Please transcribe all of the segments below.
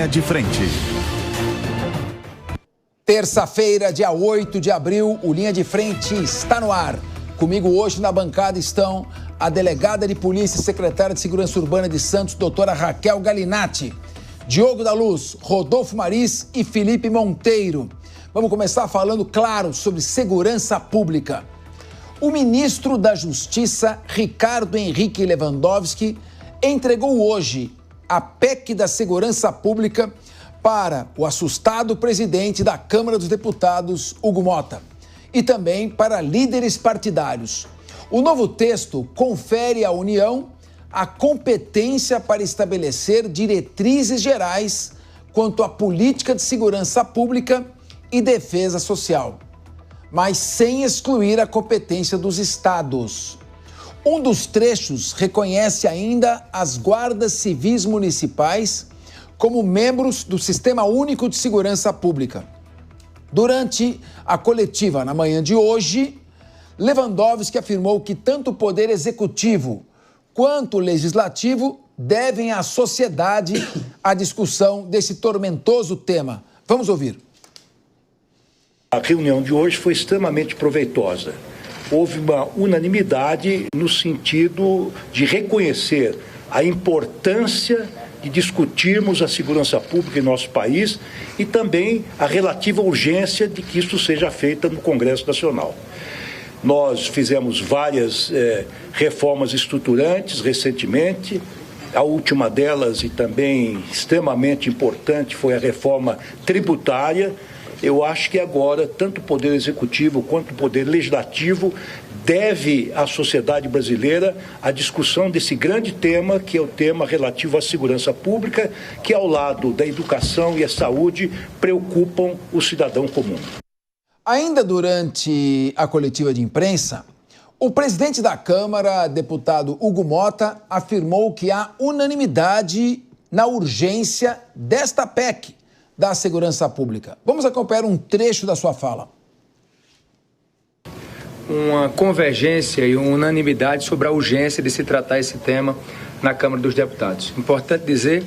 Linha de Frente. Terça-feira, dia 8 de abril, o Linha de Frente está no ar. Comigo hoje na bancada estão a delegada de polícia e secretária de Segurança Urbana de Santos, doutora Raquel Galinatti, Diogo da Luz, Rodolfo Maris e Felipe Monteiro. Vamos começar falando, claro, sobre segurança pública. O ministro da Justiça, Ricardo Henrique Lewandowski, entregou hoje a PEC da Segurança Pública para o assustado presidente da Câmara dos Deputados, Hugo Motta, e também para líderes partidários. O novo texto confere à União a competência para estabelecer diretrizes gerais quanto à política de segurança pública e defesa social, mas sem excluir a competência dos estados. Um dos trechos reconhece ainda as guardas civis municipais como membros do Sistema Único de Segurança Pública. Durante a coletiva na manhã de hoje, Lewandowski afirmou que tanto o Poder Executivo quanto o Legislativo devem à sociedade a discussão desse tormentoso tema. Vamos ouvir. A reunião de hoje foi extremamente proveitosa. Houve uma unanimidade no sentido de reconhecer a importância de discutirmos a segurança pública em nosso país e também a relativa urgência de que isso seja feito no Congresso Nacional. Nós fizemos várias reformas estruturantes recentemente. A última delas, e também extremamente importante, foi a reforma tributária. Eu acho que agora, tanto o Poder Executivo quanto o Poder Legislativo deve à sociedade brasileira a discussão desse grande tema, que é o tema relativo à segurança pública, que ao lado da educação e a saúde preocupam o cidadão comum. Ainda durante a coletiva de imprensa, o presidente da Câmara, deputado Hugo Motta, afirmou que há unanimidade na urgência desta PEC da segurança pública. Vamos acompanhar um trecho da sua fala. Uma convergência e uma unanimidade sobre a urgência de se tratar esse tema na Câmara dos Deputados. Importante dizer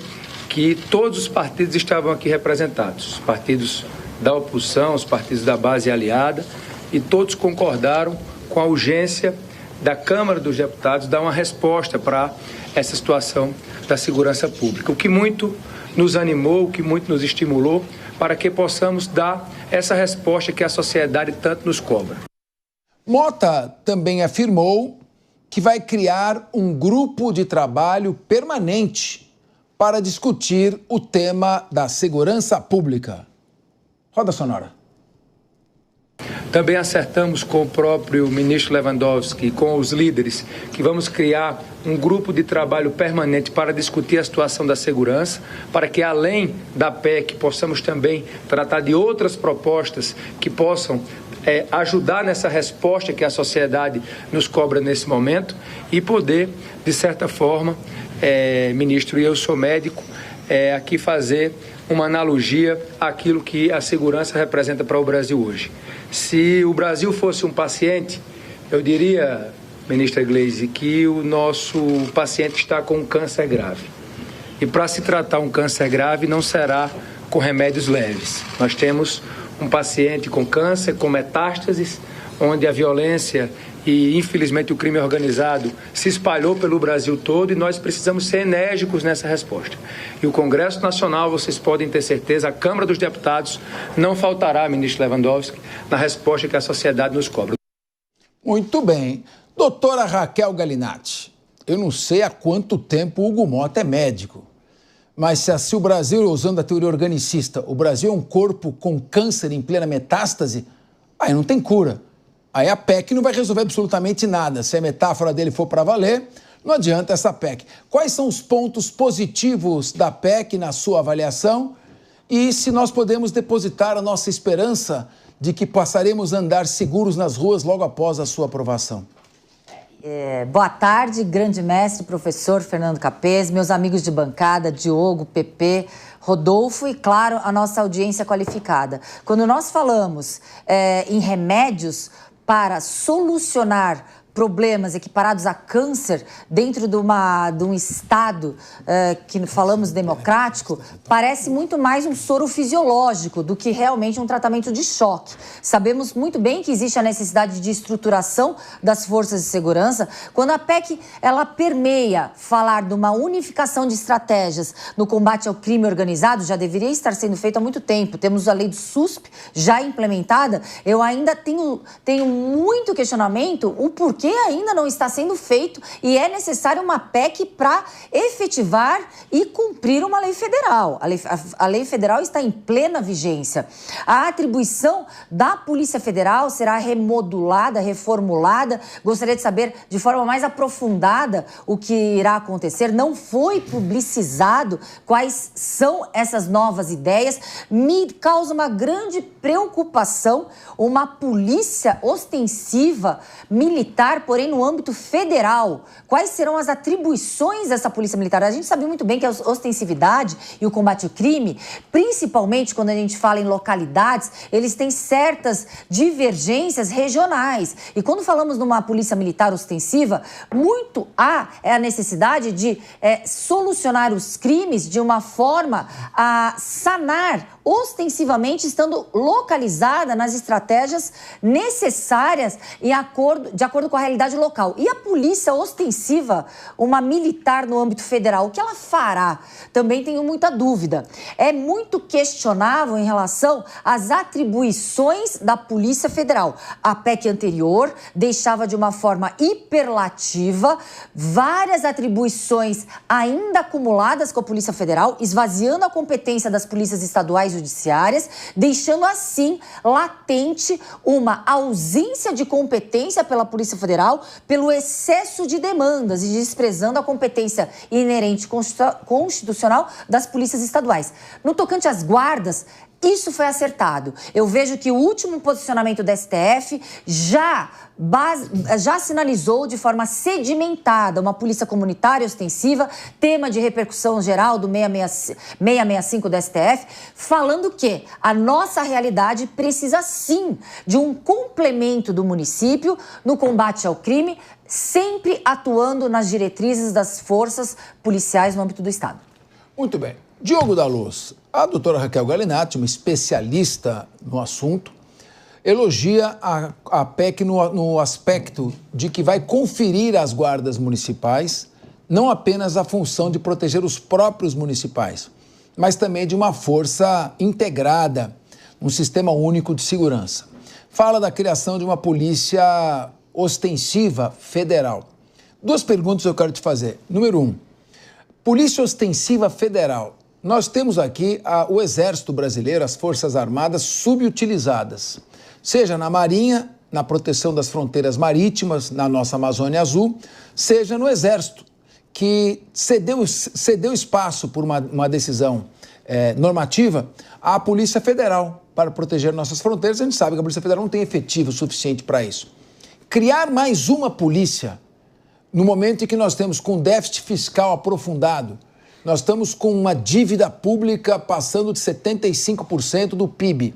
que todos os partidos estavam aqui representados, os partidos da oposição, os partidos da base aliada, e todos concordaram com a urgência da Câmara dos Deputados dar uma resposta para essa situação da segurança pública. O que muito nos animou, o que muito nos estimulou para que possamos dar essa resposta que a sociedade tanto nos cobra. Motta também afirmou que vai criar um grupo de trabalho permanente para discutir o tema da segurança pública. Roda sonora. Também acertamos com o próprio ministro Lewandowski e com os líderes que vamos criar um grupo de trabalho permanente para discutir a situação da segurança, para que além da PEC possamos também tratar de outras propostas que possam ajudar nessa resposta que a sociedade nos cobra nesse momento e poder, de certa forma, ministro, e eu sou médico, aqui fazer uma analogia àquilo que a segurança representa para o Brasil hoje. Se o Brasil fosse um paciente, eu diria, ministra Gleisi, que o nosso paciente está com um câncer grave. E para se tratar um câncer grave não será com remédios leves. Nós temos um paciente com câncer, com metástases, onde a violência e, infelizmente, o crime organizado se espalhou pelo Brasil todo e nós precisamos ser enérgicos nessa resposta. E o Congresso Nacional, vocês podem ter certeza, a Câmara dos Deputados não faltará, ministro Lewandowski, na resposta que a sociedade nos cobra. Muito bem. Doutora Raquel Galinatti, eu não sei há quanto tempo o Hugo Motta é médico, mas se o Brasil, usando a teoria organicista, o Brasil é um corpo com câncer em plena metástase, aí não tem cura. Aí a PEC não vai resolver absolutamente nada. Se a metáfora dele for para valer, não adianta essa PEC. Quais são os pontos positivos da PEC na sua avaliação? E se nós podemos depositar a nossa esperança de que passaremos a andar seguros nas ruas logo após a sua aprovação? Boa tarde, grande mestre, professor Fernando Capês, meus amigos de bancada, Diogo, Pepe, Rodolfo e, claro, a nossa audiência qualificada. Quando nós falamos em remédios para solucionar problemas equiparados a câncer dentro de um Estado que falamos democrático, parece muito mais um soro fisiológico do que realmente um tratamento de choque. Sabemos muito bem que existe a necessidade de estruturação das forças de segurança. Quando a PEC ela permeia falar de uma unificação de estratégias no combate ao crime organizado, já deveria estar sendo feito há muito tempo. Temos a lei do SUSP já implementada. Eu ainda tenho muito questionamento o porquê ainda não está sendo feito e é necessário uma PEC para efetivar e cumprir uma lei federal. A lei federal está em plena vigência. A atribuição da Polícia Federal será remodulada, reformulada. Gostaria de saber de forma mais aprofundada o que irá acontecer. Não foi publicizado quais são essas novas ideias. Me causa uma grande preocupação uma polícia ostensiva militar, porém no âmbito federal. Quais serão as atribuições dessa polícia militar? A gente sabe muito bem que a ostensividade e o combate ao crime, principalmente quando a gente fala em localidades, eles têm certas divergências regionais. E quando falamos numa polícia militar ostensiva, muito é a necessidade de solucionar os crimes de uma forma a sanar ostensivamente, estando localizada nas estratégias necessárias de acordo com a realidade local. E a polícia ostensiva, uma militar no âmbito federal, o que ela fará? Também tenho muita dúvida. É muito questionável em relação às atribuições da Polícia Federal. A PEC anterior deixava de uma forma hiperlativa várias atribuições ainda acumuladas com a Polícia Federal, esvaziando a competência das polícias estaduais e judiciárias, deixando assim latente uma ausência de competência pela Polícia Federal pelo excesso de demandas e desprezando a competência inerente constitucional das polícias estaduais. No tocante às guardas, isso foi acertado. Eu vejo que o último posicionamento do STF já sinalizou de forma sedimentada uma polícia comunitária ostensiva, tema de repercussão geral do 665 do STF, falando que a nossa realidade precisa sim de um complemento do município no combate ao crime, sempre atuando nas diretrizes das forças policiais no âmbito do Estado. Muito bem. Diogo da Luz, a doutora Raquel Galinatti, uma especialista no assunto, elogia a PEC no aspecto de que vai conferir às guardas municipais não apenas a função de proteger os próprios municipais, mas também de uma força integrada, um sistema único de segurança. Fala da criação de uma polícia ostensiva federal. Duas perguntas eu quero te fazer. Número 1, polícia ostensiva federal. Nós temos aqui o Exército Brasileiro, as Forças Armadas subutilizadas, seja na Marinha, na proteção das fronteiras marítimas, na nossa Amazônia Azul, seja no Exército, que cedeu espaço por uma decisão normativa à Polícia Federal para proteger nossas fronteiras. A gente sabe que a Polícia Federal não tem efetivo suficiente para isso. Criar mais uma polícia, no momento em que nós temos com déficit fiscal aprofundado, nós estamos com uma dívida pública passando de 75% do PIB.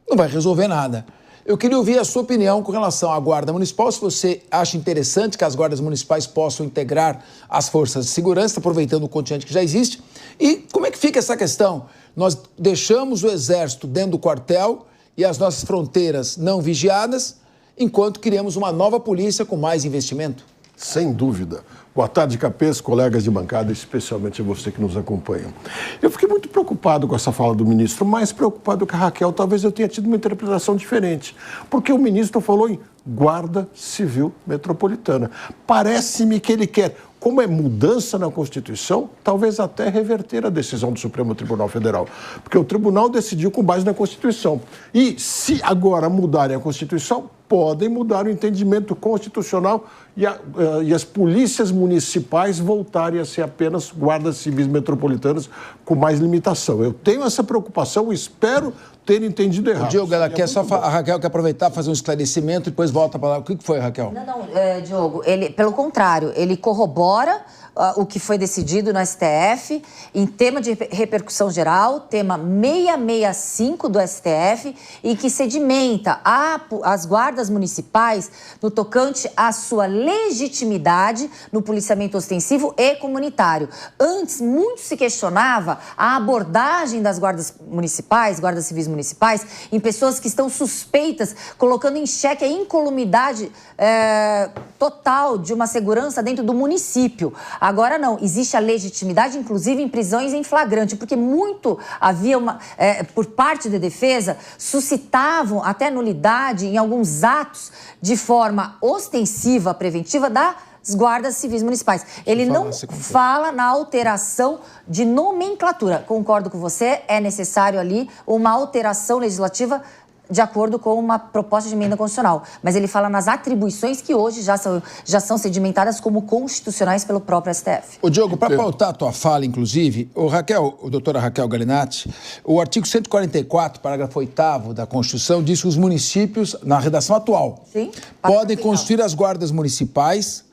Não vai resolver nada. Eu queria ouvir a sua opinião com relação à Guarda Municipal, se você acha interessante que as guardas municipais possam integrar as forças de segurança, aproveitando o contingente que já existe. E como é que fica essa questão? Nós deixamos o Exército dentro do quartel e as nossas fronteiras não vigiadas, enquanto criamos uma nova polícia com mais investimento? Sem dúvida. Boa tarde, Capês, colegas de bancada, especialmente você que nos acompanha. Eu fiquei muito preocupado com essa fala do ministro, mais preocupado que a Raquel. Talvez eu tenha tido uma interpretação diferente, porque o ministro falou em Guarda Civil Metropolitana. Parece-me que ele quer, como é mudança na Constituição, talvez até reverter a decisão do Supremo Tribunal Federal, porque o tribunal decidiu com base na Constituição. E se agora mudarem a Constituição, podem mudar o entendimento constitucional e as polícias municipais voltarem a ser apenas guardas civis metropolitanas com mais limitação. Eu tenho essa preocupação, espero ter entendido errado. Diogo, ela quer só a Raquel quer aproveitar, fazer um esclarecimento e depois volta para lá. O que foi, Raquel? Não, Diogo, pelo contrário, ele corrobora o que foi decidido no STF em tema de repercussão geral, tema 665 do STF, e que sedimenta as guardas municipais no tocante à sua legitimidade no policiamento ostensivo e comunitário. Antes, muito se questionava a abordagem das guardas municipais, guardas civis municipais, em pessoas que estão suspeitas, colocando em xeque a incolumidade total de uma segurança dentro do município. Agora não, existe a legitimidade, inclusive em prisões em flagrante, porque muito havia por parte da defesa, suscitavam até nulidade em alguns atos de forma ostensiva, preventiva das guardas civis municipais. Ele não fala na alteração de nomenclatura. Concordo com você, é necessário ali uma alteração legislativa de acordo com uma proposta de emenda constitucional. Mas ele fala nas atribuições que hoje já são sedimentadas como constitucionais pelo próprio STF. Ô, Diogo, para pautar a tua fala, inclusive, doutora Raquel Galinatti, o artigo 144, parágrafo 8º da Constituição, diz que os municípios, na redação atual, podem constituir as guardas municipais,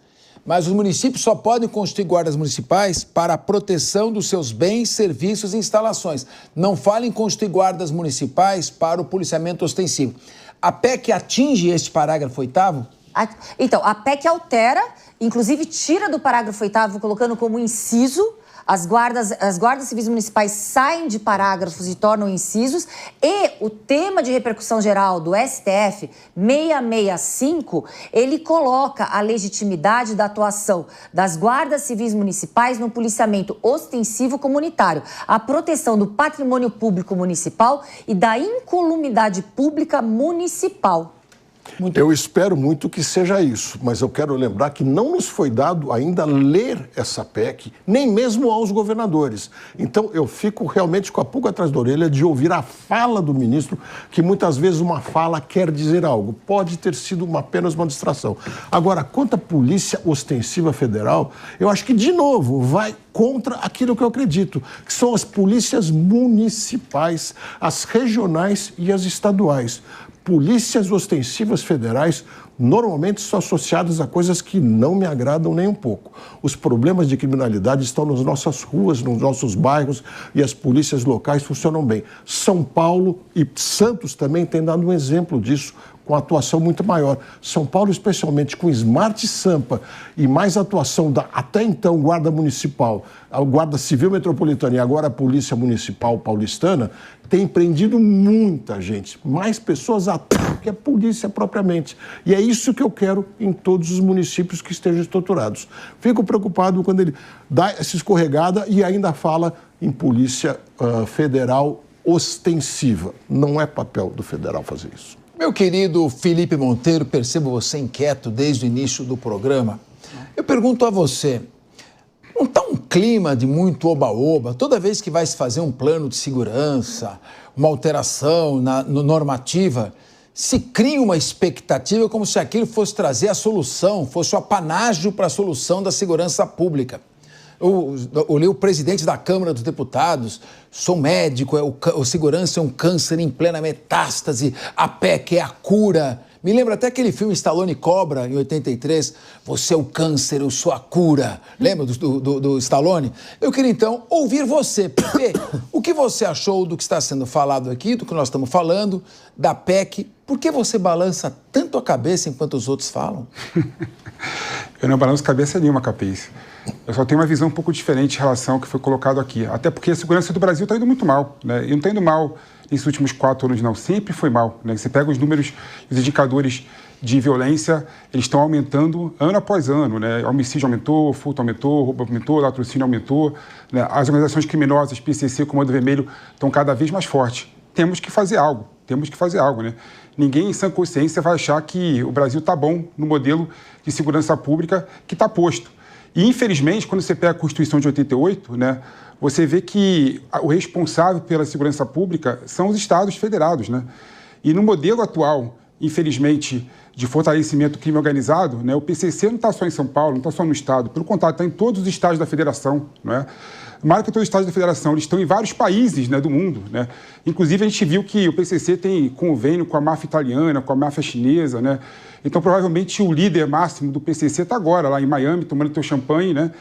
mas os municípios só podem constituir guardas municipais para a proteção dos seus bens, serviços e instalações. Não fala em constituir guardas municipais para o policiamento ostensivo. A PEC atinge este parágrafo 8º? Então, a PEC altera, inclusive tira do parágrafo 8º, colocando como inciso. As guardas civis municipais saem de parágrafos e tornam incisos, e o tema de repercussão geral do STF 665, ele coloca a legitimidade da atuação das guardas civis municipais no policiamento ostensivo comunitário, a proteção do patrimônio público municipal e da incolumidade pública municipal. Eu espero muito que seja isso, mas eu quero lembrar que não nos foi dado ainda ler essa PEC, nem mesmo aos governadores. Então, eu fico realmente com a pulga atrás da orelha de ouvir a fala do ministro, que muitas vezes uma fala quer dizer algo. Pode ter sido apenas uma distração. Agora, quanto à Polícia Ostensiva Federal, eu acho que, de novo, vai contra aquilo que eu acredito, que são as polícias municipais, as regionais e as estaduais. Polícias ostensivas federais normalmente são associadas a coisas que não me agradam nem um pouco. Os problemas de criminalidade estão nas nossas ruas, nos nossos bairros, e as polícias locais funcionam bem. São Paulo e Santos também têm dado um exemplo disso, com atuação muito maior. São Paulo, especialmente com Smart Sampa e mais atuação da, até então, Guarda Municipal, a Guarda Civil Metropolitana e agora a Polícia Municipal Paulistana, tem prendido muita gente, mais pessoas até que a polícia propriamente. E é isso que eu quero em todos os municípios que estejam estruturados. Fico preocupado quando ele dá essa escorregada e ainda fala em Polícia Federal ostensiva. Não é papel do federal fazer isso. Meu querido Felipe Monteiro, percebo você inquieto desde o início do programa. Eu pergunto a você, não está um clima de muito oba-oba? Toda vez que vai se fazer um plano de segurança, uma alteração normativa, se cria uma expectativa como se aquilo fosse trazer a solução, fosse o apanágio para a solução da segurança pública. Eu li o presidente da Câmara dos Deputados, sou médico, o segurança é um câncer em plena metástase, a PEC é a cura. Me lembra até aquele filme Stallone Cobra, em 83, você é o câncer, eu sou a cura. Lembra do Stallone? Eu queria, então, ouvir você, porque o que você achou do que está sendo falado aqui, do que nós estamos falando, da PEC? Por que você balança tanto a cabeça enquanto os outros falam? Eu não balanço cabeça nenhuma, Capês. Eu só tenho uma visão um pouco diferente em relação ao que foi colocado aqui. Até porque a segurança do Brasil está indo muito mal, né? E não está indo mal nesses últimos 4 anos, não. Sempre foi mal, né? Você pega os números, os indicadores de violência, eles estão aumentando ano após ano, né? Homicídio aumentou, furto aumentou, roubo aumentou, latrocínio aumentou, né? As organizações criminosas, PCC, Comando Vermelho, estão cada vez mais fortes. Temos que fazer algo, né? Ninguém em sã consciência vai achar que o Brasil está bom no modelo de segurança pública que está posto. E, infelizmente, quando você pega a Constituição de 88, né, você vê que o responsável pela segurança pública são os estados federados, né? E no modelo atual, infelizmente, de fortalecimento do crime organizado, né, o PCC não está só em São Paulo, não está só no estado, pelo contrário, está em todos os estados da federação, né? Mais que todos os estados da federação, eles estão em vários países, né, do mundo, né? Inclusive, a gente viu que o PCC tem convênio com a máfia italiana, com a máfia chinesa, né? Então, provavelmente, o líder máximo do PCC está agora lá em Miami, tomando teu champanhe, né?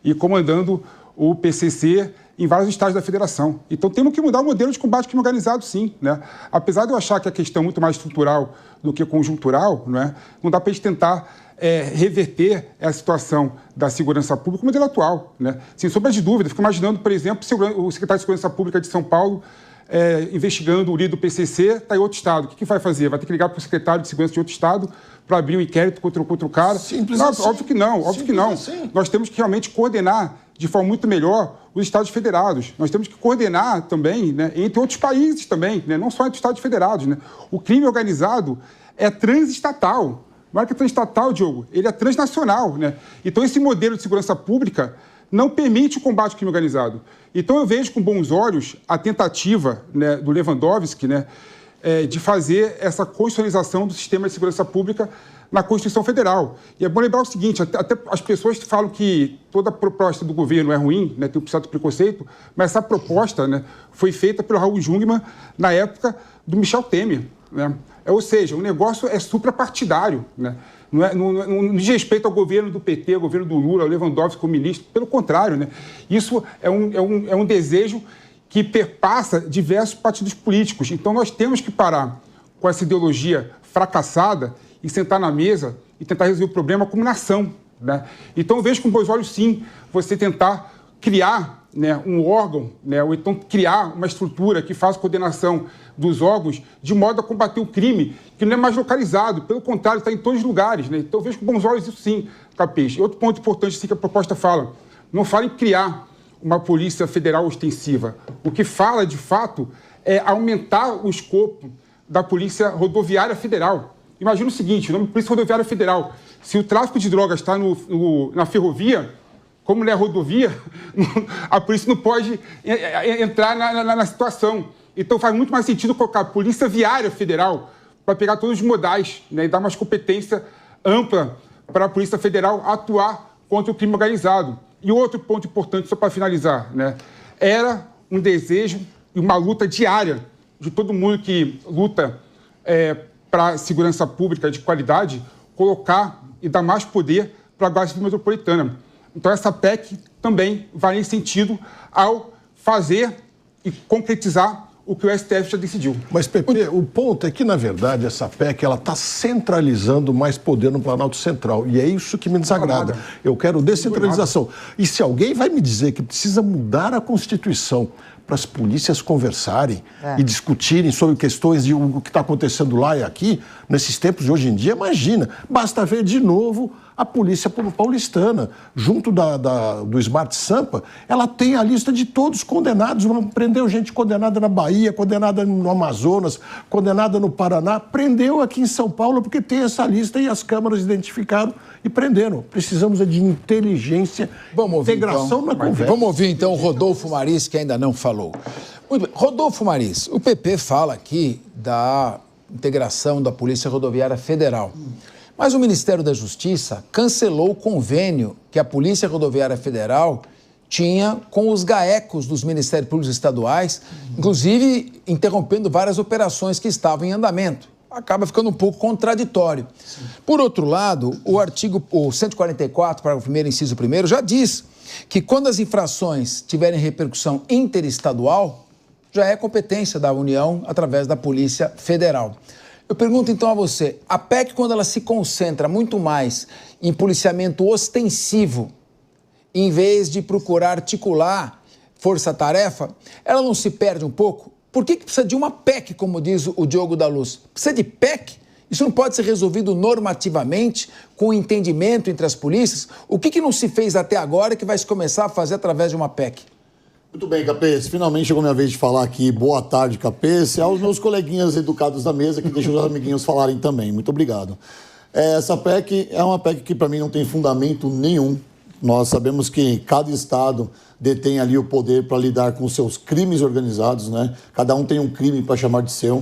e comandando o PCC em vários estados da federação. Então, temos que mudar o modelo de combate ao crime organizado, sim, né? Apesar de eu achar que a questão é muito mais estrutural do que conjuntural, não dá para a gente tentar reverter a situação da segurança pública com o modelo atual, né? Sem sombra de dúvida. Fico imaginando, por exemplo, o secretário de Segurança Pública de São Paulo investigando o líder do PCC, está em outro estado. O que vai fazer? Vai ter que ligar para o secretário de Segurança de outro estado para abrir um inquérito contra o cara? Simples não, assim. Óbvio que não. Assim. Nós temos que realmente coordenar de forma muito melhor os Estados federados. Nós temos que coordenar também, né, entre outros países também, né, não só entre os Estados federados, né? O crime organizado é transestatal. Não é que é transestatal, Diogo, ele é transnacional, né? Então, esse modelo de segurança pública não permite o combate ao crime organizado. Então, eu vejo com bons olhos a tentativa, né, do Lewandowski, né, de fazer essa constitucionalização do sistema de segurança pública na Constituição Federal. E é bom lembrar o seguinte, até as pessoas falam que toda proposta do governo é ruim, né, tem um certo preconceito, mas essa proposta, né, foi feita pelo Raul Jungmann na época do Michel Temer, né? Ou seja, o negócio é suprapartidário, né? Não diz respeito ao governo do PT, ao governo do Lula, ao Lewandowski como ministro, pelo contrário, né? Isso é um desejo que perpassa diversos partidos políticos. Então, nós temos que parar com essa ideologia fracassada e sentar na mesa e tentar resolver o problema como nação, né? Então, eu vejo com bons olhos, sim, você tentar criar, né, um órgão, né, ou então criar uma estrutura que faça coordenação dos órgãos de modo a combater o crime, que não é mais localizado, pelo contrário, está em todos os lugares, né? Então, eu vejo com bons olhos isso, sim, Capês. E outro ponto importante, sim, que a proposta fala, não fala em criar uma polícia federal ostensiva. O que fala, de fato, é aumentar o escopo da Polícia Rodoviária Federal. Imagina o seguinte, o nome Polícia Rodoviária Federal, se o tráfico de drogas está na ferrovia, como não é rodovia, a polícia não pode entrar na situação. Então faz muito mais sentido colocar a Polícia Viária Federal para pegar todos os modais, né, e dar mais competência ampla para a Polícia Federal atuar contra o crime organizado. E outro ponto importante, só para finalizar, né, era um desejo e uma luta diária de todo mundo que luta para a segurança pública de qualidade, colocar e dar mais poder para a Guarda Civil Metropolitana. Então, essa PEC também vai nesse sentido ao fazer e concretizar o que o STF já decidiu. Mas, Pepe, o ponto é que, na verdade, essa PEC está centralizando mais poder no Planalto Central. E é isso que me desagrada. Eu quero descentralização. E se alguém vai me dizer que precisa mudar a Constituição para as polícias conversarem e discutirem sobre questões de o que está acontecendo lá e aqui, nesses tempos de hoje em dia, imagina, basta ver de novo a polícia paulistana, junto do Smart Sampa, ela tem a lista de todos condenados, prendeu gente condenada na Bahia, condenada no Amazonas, condenada no Paraná, prendeu aqui em São Paulo porque tem essa lista e as câmaras identificaram e prenderam. Precisamos de inteligência, integração na conversa. Vamos ouvir então o Rodolfo Maris, que ainda não falou. Muito bem. Rodolfo Maris, o PP fala aqui da integração da Polícia Rodoviária Federal. Mas o Ministério da Justiça cancelou o convênio que a Polícia Rodoviária Federal tinha com os GAECOS dos Ministérios Públicos Estaduais, inclusive interrompendo várias operações que estavam em andamento. Acaba ficando um pouco contraditório. Sim. Por outro lado, o 144, parágrafo 1º, inciso 1º, já diz que quando as infrações tiverem repercussão interestadual, já é competência da União através da Polícia Federal. Eu pergunto então a você, a PEC, quando ela se concentra muito mais em policiamento ostensivo, em vez de procurar articular força-tarefa, ela não se perde um pouco? Por que precisa de uma PEC, como diz o Diogo da Luz? Precisa de PEC? Isso não pode ser resolvido normativamente, com entendimento entre as polícias? O que não se fez até agora que vai se começar a fazer através de uma PEC? Muito bem, Capês. Finalmente chegou a minha vez de falar aqui. Boa tarde, Capês. E aos meus coleguinhas educados da mesa, que deixam os amiguinhos falarem também. Muito obrigado. Essa PEC é uma PEC que, para mim, não tem fundamento nenhum. Nós sabemos que cada estado detém ali o poder para lidar com os seus crimes organizados, né? Cada um tem um crime para chamar de seu.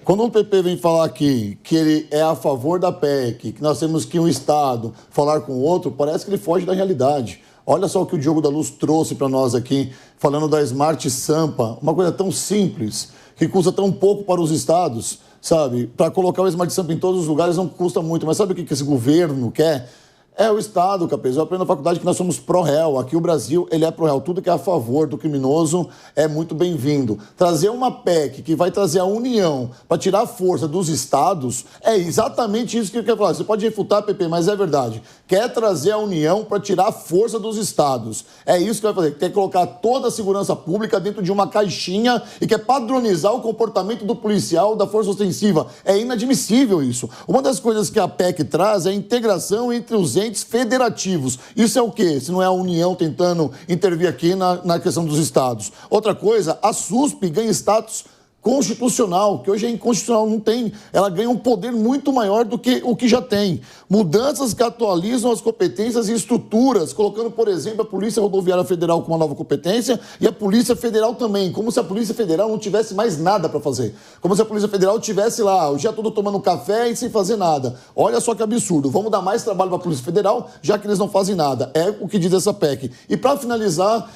Quando o PP vem falar aqui que ele é a favor da PEC, que nós temos que um estado falar com o outro, parece que ele foge da realidade. Olha só o que o Diogo da Luz trouxe para nós aqui, falando da Smart Sampa, uma coisa tão simples, que custa tão pouco para os estados, sabe? Para colocar o Smart Sampa em todos os lugares não custa muito, mas sabe o que esse governo quer? É o Estado, Capês. Eu aprendo na faculdade que nós somos pró-réu. Aqui o Brasil, ele é pró-réu. Tudo que é a favor do criminoso é muito bem-vindo. Trazer uma PEC que vai trazer a união para tirar a força dos estados é exatamente isso que eu quero falar. Você pode refutar, Pepe, mas é verdade. Quer trazer a união para tirar a força dos estados. É isso que vai fazer. Quer colocar toda a segurança pública dentro de uma caixinha e quer padronizar o comportamento do policial, da força ostensiva. É inadmissível isso. Uma das coisas que a PEC traz é a integração entre os entes federativos. Isso é o quê? Se não é a União tentando intervir aqui na questão dos estados. Outra coisa, a SUSP ganha status constitucional, que hoje é inconstitucional, não tem. Ela ganha um poder muito maior do que o que já tem. Mudanças que atualizam as competências e estruturas, colocando, por exemplo, a Polícia Rodoviária Federal com uma nova competência e a Polícia Federal também, como se a Polícia Federal não tivesse mais nada para fazer. Como se a Polícia Federal estivesse lá o dia todo tomando café e sem fazer nada. Olha só que absurdo. Vamos dar mais trabalho para a Polícia Federal, já que eles não fazem nada. É o que diz essa PEC. E para finalizar,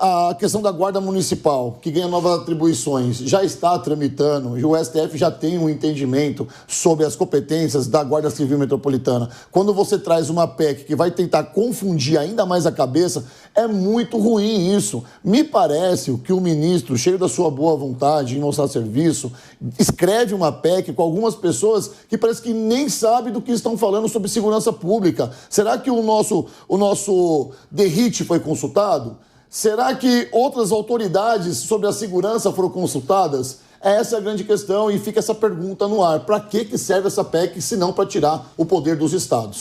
a questão da Guarda Municipal, que ganha novas atribuições, já está tramitando, e o STF já tem um entendimento sobre as competências da Guarda Civil Metropolitana. Quando você traz uma PEC que vai tentar confundir ainda mais a cabeça, é muito ruim isso. Me parece que o ministro, cheio da sua boa vontade em mostrar serviço, escreve uma PEC com algumas pessoas que parece que nem sabem do que estão falando sobre segurança pública. Será que o nosso DERIT foi consultado? Será que outras autoridades sobre a segurança foram consultadas? Essa é a grande questão e fica essa pergunta no ar. Para que serve essa PEC se não para tirar o poder dos estados?